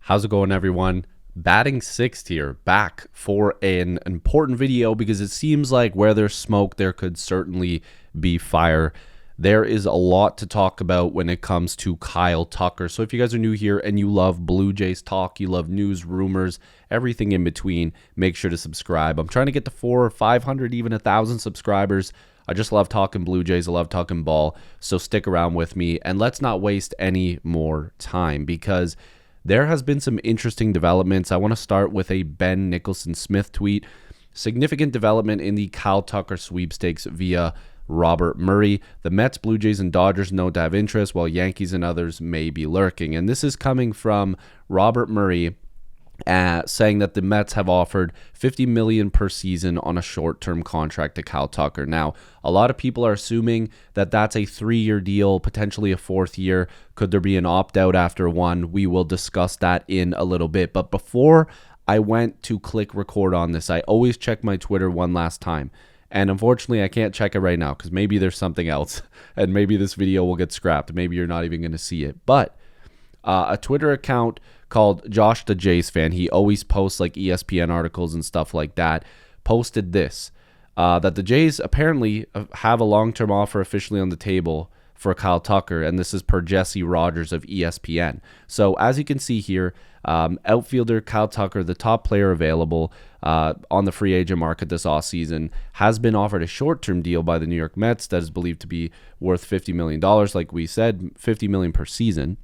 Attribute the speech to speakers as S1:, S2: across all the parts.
S1: How's it going, everyone? Batting sixth here, back for an important video because it seems like where there's smoke, there could certainly be fire. There is a lot to talk about when it comes to Kyle Tucker. So if you guys are new here and you love Blue Jays talk, you love news, rumors, everything in between, make sure to subscribe. I'm trying to get to 400 or 500, even 1,000 subscribers. I just love talking Blue Jays. I love talking ball. So stick around with me and let's not waste any more time because there has been some interesting developments. I want to start with a Ben Nicholson Smith tweet. Significant development in the Kyle Tucker sweepstakes via Robert Murray. The Mets, Blue Jays, and Dodgers known to have interest, while Yankees and others may be lurking. And this is coming from Robert Murray, saying that the Mets have offered $50 million per season on a short-term contract to Kyle Tucker. Now, a lot of people are assuming that that's a 3-year deal, potentially a 4th year. Could there be an opt-out after one? We will discuss that in a little bit. But before I went to click record on this, I always check my Twitter one last time. And unfortunately, I can't check it right now because maybe there's something else and maybe this video will get scrapped. Maybe you're not even going to see it. But a Twitter account called Josh the Jays fan, he always posts like ESPN articles and stuff like that, posted this, that the Jays apparently have a long-term offer officially on the table for Kyle Tucker, and this is per Jesse Rogers of ESPN. So as you can see here, outfielder Kyle Tucker, the top player available on the free agent market this offseason, has been offered a short-term deal by the New York Mets that is believed to be worth $50 million. Like we said, $50 million per season.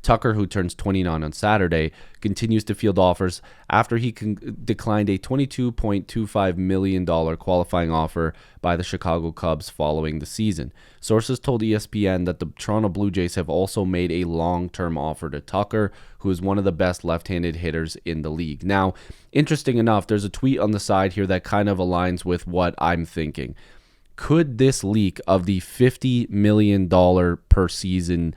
S1: Tucker, who turns 29 on Saturday, continues to field offers after he declined a $22.25 million qualifying offer by the Chicago Cubs following the season. Sources told ESPN that the Toronto Blue Jays have also made a long-term offer to Tucker, who is one of the best left-handed hitters in the league. Now, interesting enough, there's a tweet on the side here that kind of aligns with what I'm thinking. Could this leak of the $50 million per season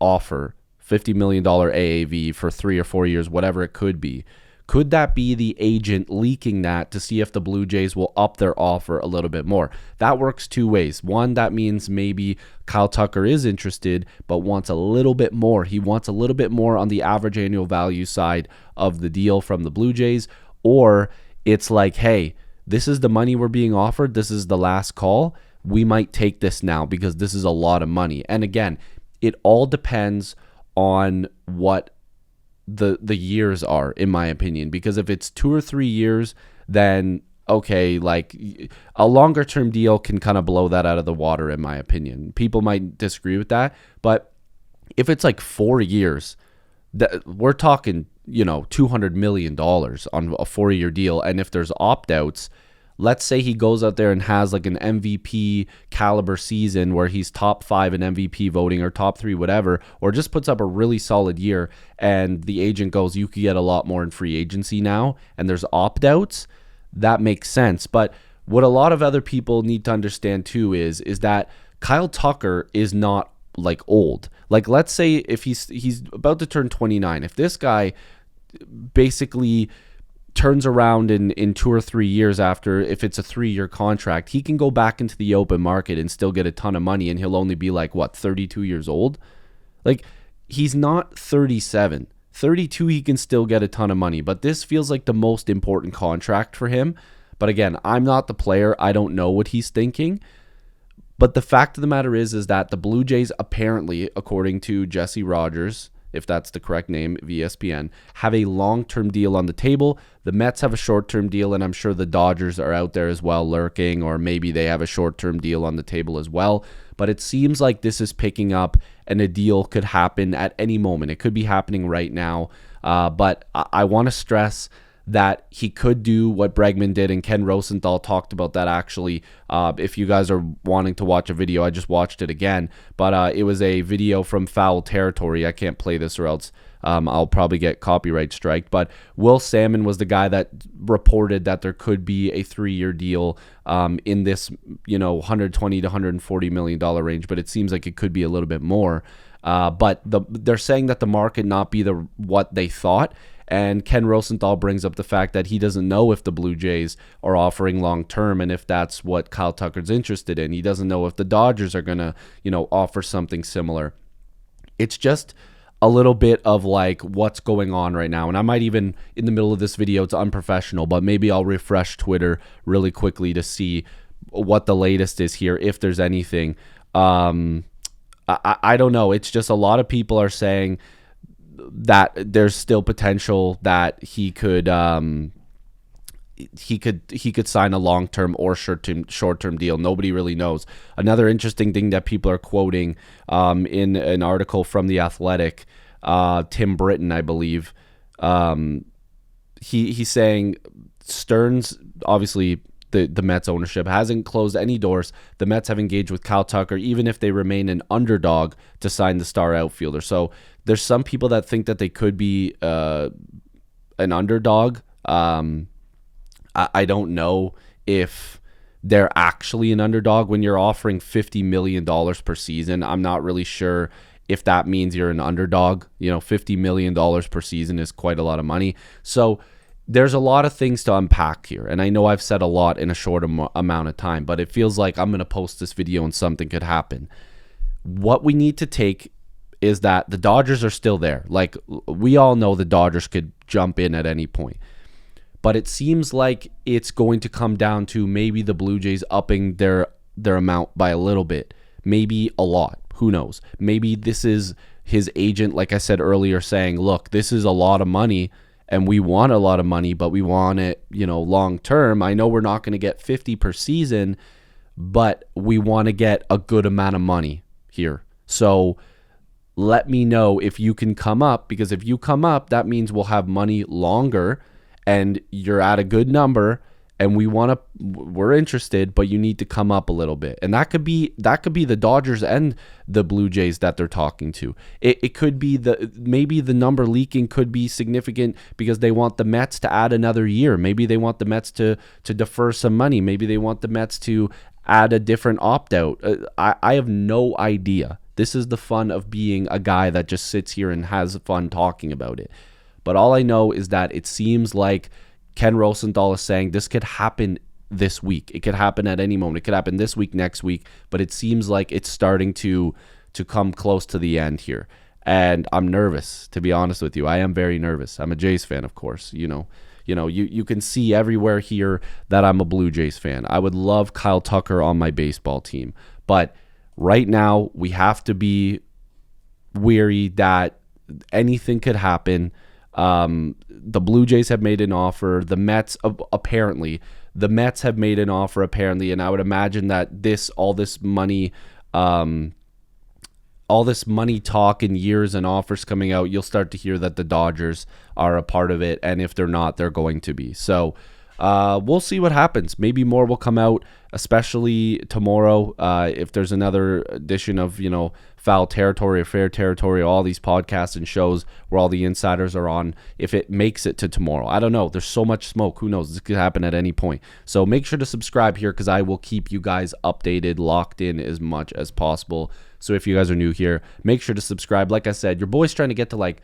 S1: offer, $50 million AAV for 3 or 4 years, whatever it could be, could that be the agent leaking that to see if the Blue Jays will up their offer a little bit more? That works two ways. One, that means maybe Kyle Tucker is interested but wants a little bit more. He wants a little bit more on the average annual value side of the deal from the Blue Jays. Or it's like, hey, this is the money we're being offered. This is the last call. We might take this now because this is a lot of money. And again, it all depends on what the years are, in my opinion. Because if it's 2 or 3 years, then okay, like a longer term deal can kind of blow that out of the water, in my opinion. People might disagree with that, but if it's like 4 years, that we're talking, $200 million on a 4-year deal. And if there's opt-outs, let's say he goes out there and has like an MVP caliber season where he's top 5 in MVP voting or top 3, whatever, or just puts up a really solid year and the agent goes, you could get a lot more in free agency now, and there's opt-outs, that makes sense. But what a lot of other people need to understand too is that Kyle Tucker is not like old. Like, let's say if he's about to turn 29, if this guy basically turns around in 2 or 3 years after, if it's a 3-year contract, he can go back into the open market and still get a ton of money, and he'll only be like, 32 years old? Like, he's not 37. 32, he can still get a ton of money, but this feels like the most important contract for him. But again, I'm not the player. I don't know what he's thinking. But the fact of the matter is that the Blue Jays apparently, according to Jesse Rogers, if that's the correct name, ESPN, have a long-term deal on the table. The Mets have a short-term deal, and I'm sure the Dodgers are out there as well lurking, or maybe they have a short-term deal on the table as well. But it seems like this is picking up, and a deal could happen at any moment. It could be happening right now. But I want to stress that he could do what Bregman did, and Ken Rosenthal talked about that actually. If you guys are wanting to watch a video, I just watched it again, but it was a video from Foul Territory. I can't play this or else I'll probably get copyright strike, but Will Salmon was the guy that reported that there could be a 3-year deal in this, $120 to $140 million range, but it seems like it could be a little bit more. But they're saying that the market not be what they thought. And Ken Rosenthal brings up the fact that he doesn't know if the Blue Jays are offering long-term and if that's what Kyle Tucker's interested in. He doesn't know if the Dodgers are going to, offer something similar. It's just a little bit of like what's going on right now. And I might even, in the middle of this video, it's unprofessional, but maybe I'll refresh Twitter really quickly to see what the latest is here, if there's anything. I don't know. It's just a lot of people are saying that there's still potential that he could sign a long-term or short-term deal. Nobody really knows. Another interesting thing that people are quoting in an article from The Athletic, Tim Britton, I believe, he's saying Stearns, obviously the Mets ownership, hasn't closed any doors. The Mets have engaged with Kyle Tucker, even if they remain an underdog, to sign the star outfielder. So there's some people that think that they could be an underdog. I don't know if they're actually an underdog when you're offering $50 million per season. I'm not really sure if that means you're an underdog. $50 million per season is quite a lot of money. So there's a lot of things to unpack here. And I know I've said a lot in a short amount of time, but it feels like I'm going to post this video and something could happen. What we need to take is that the Dodgers are still there. Like, we all know the Dodgers could jump in at any point. But it seems like it's going to come down to maybe the Blue Jays upping their amount by a little bit, maybe a lot. Who knows? Maybe this is his agent, like I said earlier, saying, look, this is a lot of money and we want a lot of money, but we want it, long term. I know we're not going to get 50 per season, but we want to get a good amount of money here. So let me know if you can come up, because if you come up, that means we'll have money longer. And you're at a good number, and we're interested, but you need to come up a little bit. And that could be the Dodgers and the Blue Jays that they're talking to. It could be maybe the number leaking could be significant because they want the Mets to add another year. Maybe they want the Mets to defer some money. Maybe they want the Mets to add a different opt-out. I have no idea. This is the fun of being a guy that just sits here and has fun talking about it. But all I know is that it seems like Ken Rosenthal is saying this could happen this week. It could happen at any moment. It could happen this week, next week. But it seems like it's starting to come close to the end here. And I'm nervous, to be honest with you. I am very nervous. I'm a Jays fan, of course. You can see everywhere here that I'm a Blue Jays fan. I would love Kyle Tucker on my baseball team. But right now, we have to be weary that anything could happen. The Blue Jays have made an offer. The Mets have made an offer apparently, and I would imagine that all this money talk and years and offers coming out, you'll start to hear that the Dodgers are a part of it, and if they're not, they're going to be. So we'll see what happens. Maybe more will come out, especially tomorrow. If there's another edition of, Foul Territory or Fair Territory, all these podcasts and shows where all the insiders are on, if it makes it to tomorrow. I don't know. There's so much smoke. Who knows? This could happen at any point. So make sure to subscribe here because I will keep you guys updated, locked in as much as possible. So if you guys are new here, make sure to subscribe. Like I said, your boy's trying to get to at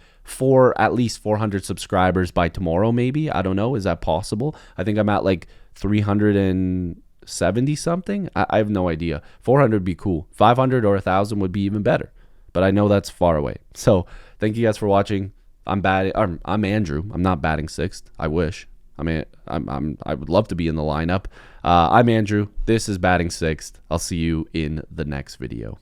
S1: least 400 subscribers by tomorrow, maybe. I don't know. Is that possible? I think I'm at 370 something. I have no idea. 400 would be cool. 500 or 1,000 would be even better. But I know that's far away. So thank you guys for watching. I'm Andrew. I'm not batting sixth. I wish. I would love to be in the lineup. I'm Andrew. This is Batting Sixth. I'll see you in the next video.